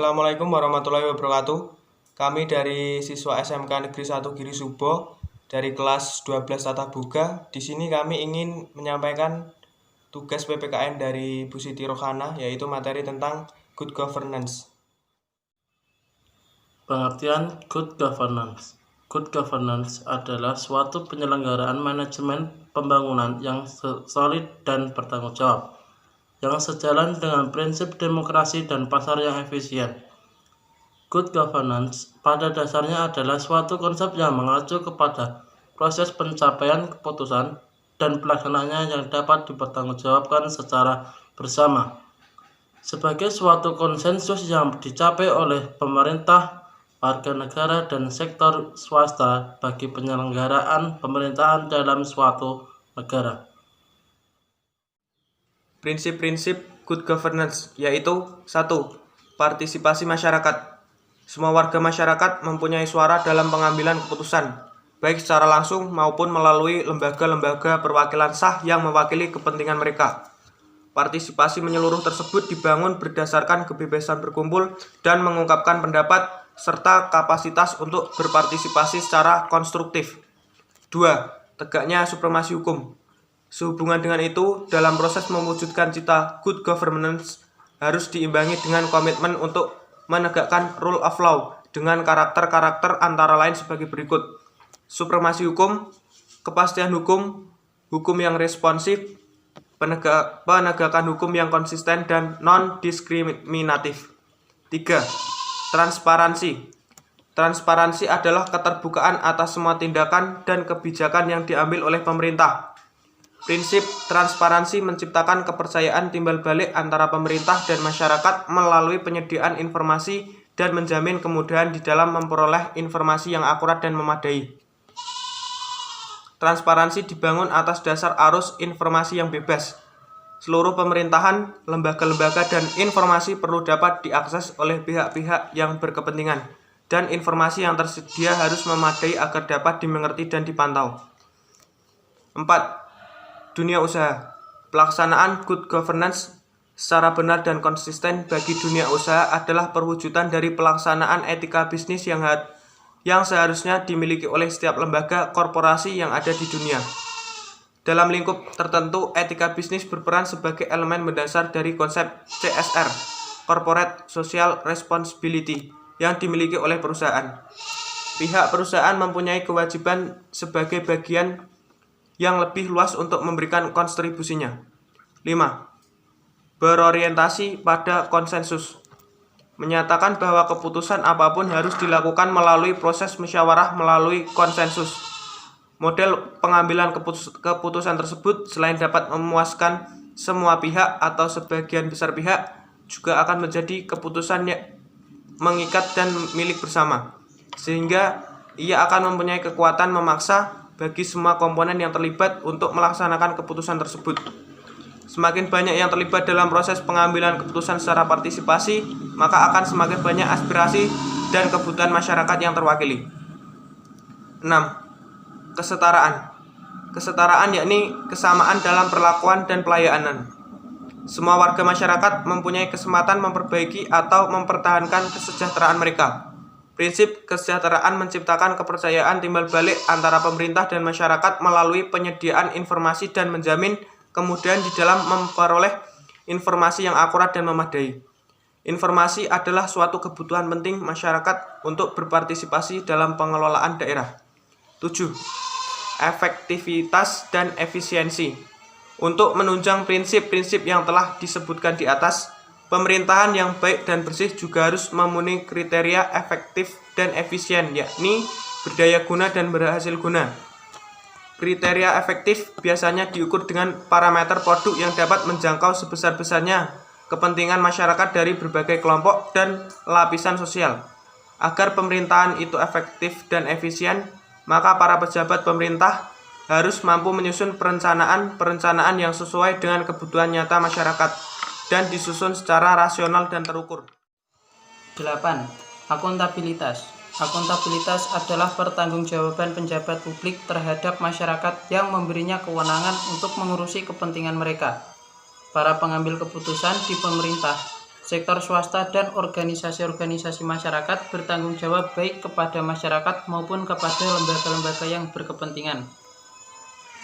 Assalamualaikum warahmatullahi wabarakatuh. Kami dari siswa SMK Negeri 1 Giri Subo dari kelas 12 Tata Boga. Di sini kami ingin menyampaikan tugas PPKN dari Bu Siti Rohana, yaitu materi tentang good governance. Pengertian good governance. Good governance adalah suatu penyelenggaraan manajemen pembangunan yang solid dan bertanggung jawab, yang sejalan dengan prinsip demokrasi dan pasar yang efisien. Good governance pada dasarnya adalah suatu konsep yang mengacu kepada proses pencapaian keputusan dan pelaksanaannya yang dapat dipertanggungjawabkan secara bersama sebagai suatu konsensus yang dicapai oleh pemerintah, warga negara, dan sektor swasta bagi penyelenggaraan pemerintahan dalam suatu negara. Prinsip-prinsip good governance yaitu 1. Partisipasi masyarakat. Semua warga masyarakat mempunyai suara dalam pengambilan keputusan, baik secara langsung maupun melalui lembaga-lembaga perwakilan sah yang mewakili kepentingan mereka. Partisipasi menyeluruh tersebut dibangun berdasarkan kebebasan berkumpul dan mengungkapkan pendapat serta kapasitas untuk berpartisipasi secara konstruktif. 2. Tegaknya supremasi hukum. Sehubungan dengan itu, dalam proses mewujudkan cita good governance harus diimbangi dengan komitmen untuk menegakkan rule of law dengan karakter-karakter antara lain sebagai berikut. Supremasi hukum, kepastian hukum, hukum yang responsif, penegakan hukum yang konsisten dan non-diskriminatif. 3. Transparansi. Transparansi adalah keterbukaan atas semua tindakan dan kebijakan yang diambil oleh pemerintah. Prinsip transparansi menciptakan kepercayaan timbal balik antara pemerintah dan masyarakat melalui penyediaan informasi dan menjamin kemudahan di dalam memperoleh informasi yang akurat dan memadai. Transparansi dibangun atas dasar arus informasi yang bebas. Seluruh pemerintahan, lembaga-lembaga, dan informasi perlu dapat diakses oleh pihak-pihak yang berkepentingan, dan informasi yang tersedia harus memadai agar dapat dimengerti dan dipantau. 4. Dunia usaha. Pelaksanaan good governance secara benar dan konsisten bagi dunia usaha adalah perwujudan dari pelaksanaan etika bisnis yang seharusnya dimiliki oleh setiap lembaga korporasi yang ada di dunia. Dalam lingkup tertentu, etika bisnis berperan sebagai elemen mendasar dari konsep CSR, Corporate Social Responsibility, yang dimiliki oleh perusahaan. Pihak perusahaan mempunyai kewajiban sebagai bagian yang lebih luas untuk memberikan kontribusinya. 5. Berorientasi pada konsensus. Menyatakan bahwa keputusan apapun harus dilakukan melalui proses musyawarah melalui konsensus. Model pengambilan keputusan tersebut selain dapat memuaskan semua pihak atau sebagian besar pihak, juga akan menjadi keputusan yang mengikat dan milik bersama, sehingga ia akan mempunyai kekuatan memaksa bagi semua komponen yang terlibat untuk melaksanakan keputusan tersebut. Semakin banyak yang terlibat dalam proses pengambilan keputusan secara partisipasi, maka akan semakin banyak aspirasi dan kebutuhan masyarakat yang terwakili. 6. Kesetaraan. Kesetaraan yakni kesamaan dalam perlakuan dan pelayanan. Semua warga masyarakat mempunyai kesempatan memperbaiki atau mempertahankan kesejahteraan mereka. Prinsip kesejahteraan menciptakan kepercayaan timbal balik antara pemerintah dan masyarakat melalui penyediaan informasi dan menjamin kemudahan di dalam memperoleh informasi yang akurat dan memadai. Informasi adalah suatu kebutuhan penting masyarakat untuk berpartisipasi dalam pengelolaan daerah. 7. Efektivitas dan efisiensi. Untuk menunjang prinsip-prinsip yang telah disebutkan di atas, pemerintahan yang baik dan bersih juga harus memenuhi kriteria efektif dan efisien, yakni berdaya guna dan berhasil guna. Kriteria efektif biasanya diukur dengan parameter produk yang dapat menjangkau sebesar-besarnya kepentingan masyarakat dari berbagai kelompok dan lapisan sosial. Agar pemerintahan itu efektif dan efisien, maka para pejabat pemerintah harus mampu menyusun perencanaan yang sesuai dengan kebutuhan nyata masyarakat dan disusun secara rasional dan terukur. 8. Akuntabilitas. Akuntabilitas adalah pertanggungjawaban pejabat publik terhadap masyarakat yang memberinya kewenangan untuk mengurusi kepentingan mereka. Para pengambil keputusan di pemerintah Sektor swasta dan organisasi-organisasi masyarakat bertanggung jawab baik kepada masyarakat maupun kepada lembaga-lembaga yang berkepentingan.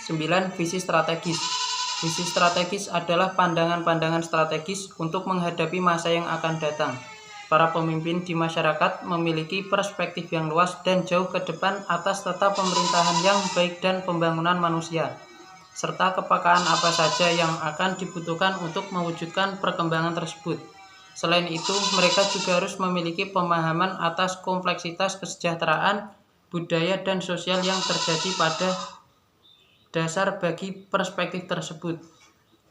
9. Visi strategis. Visi strategis adalah pandangan-pandangan strategis untuk menghadapi masa yang akan datang. Para pemimpin di masyarakat memiliki perspektif yang luas dan jauh ke depan atas tata pemerintahan yang baik dan pembangunan manusia, serta kepekaan apa saja yang akan dibutuhkan untuk mewujudkan perkembangan tersebut. Selain itu, mereka juga harus memiliki pemahaman atas kompleksitas kesejahteraan, budaya, dan sosial yang terjadi pada dasar bagi perspektif tersebut.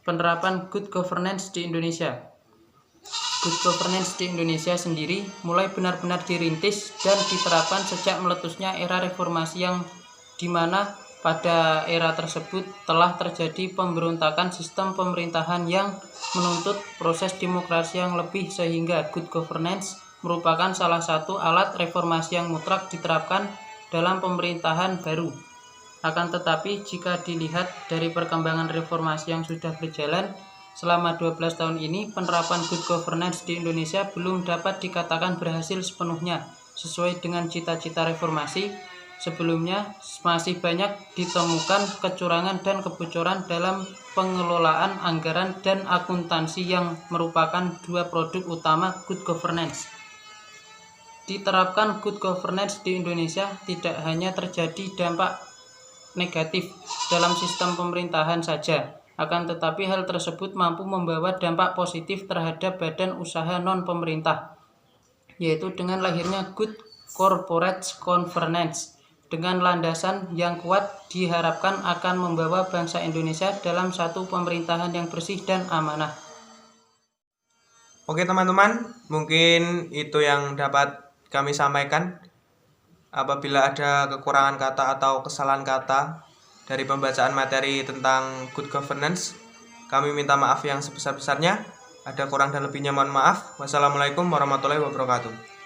Penerapan good governance di Indonesia. Good governance di Indonesia sendiri mulai benar-benar dirintis dan diterapkan sejak meletusnya era reformasi yang dimana pada era tersebut telah terjadi pemberontakan sistem pemerintahan yang menuntut proses demokrasi yang lebih, sehingga good governance merupakan salah satu alat reformasi yang mutlak diterapkan dalam pemerintahan baru. Akan tetapi, jika dilihat dari perkembangan reformasi yang sudah berjalan selama 12 tahun ini, penerapan good governance di Indonesia belum dapat dikatakan berhasil sepenuhnya sesuai dengan cita-cita reformasi. Sebelumnya, masih banyak ditemukan kecurangan dan kebocoran dalam pengelolaan anggaran dan akuntansi yang merupakan dua produk utama good governance. Diterapkan good governance di Indonesia tidak hanya terjadi dampak negatif dalam sistem pemerintahan saja, akan tetapi hal tersebut mampu membawa dampak positif terhadap badan usaha non-pemerintah, yaitu dengan lahirnya good corporate governance. Dengan landasan yang kuat diharapkan akan membawa bangsa Indonesia dalam satu pemerintahan yang bersih dan amanah. Oke teman-teman, mungkin itu yang dapat kami sampaikan. Apabila ada kekurangan kata atau kesalahan kata dari pembacaan materi tentang good governance, kami minta maaf yang sebesar-besarnya. Ada kurang dan lebihnya mohon maaf. Wassalamualaikum warahmatullahi wabarakatuh.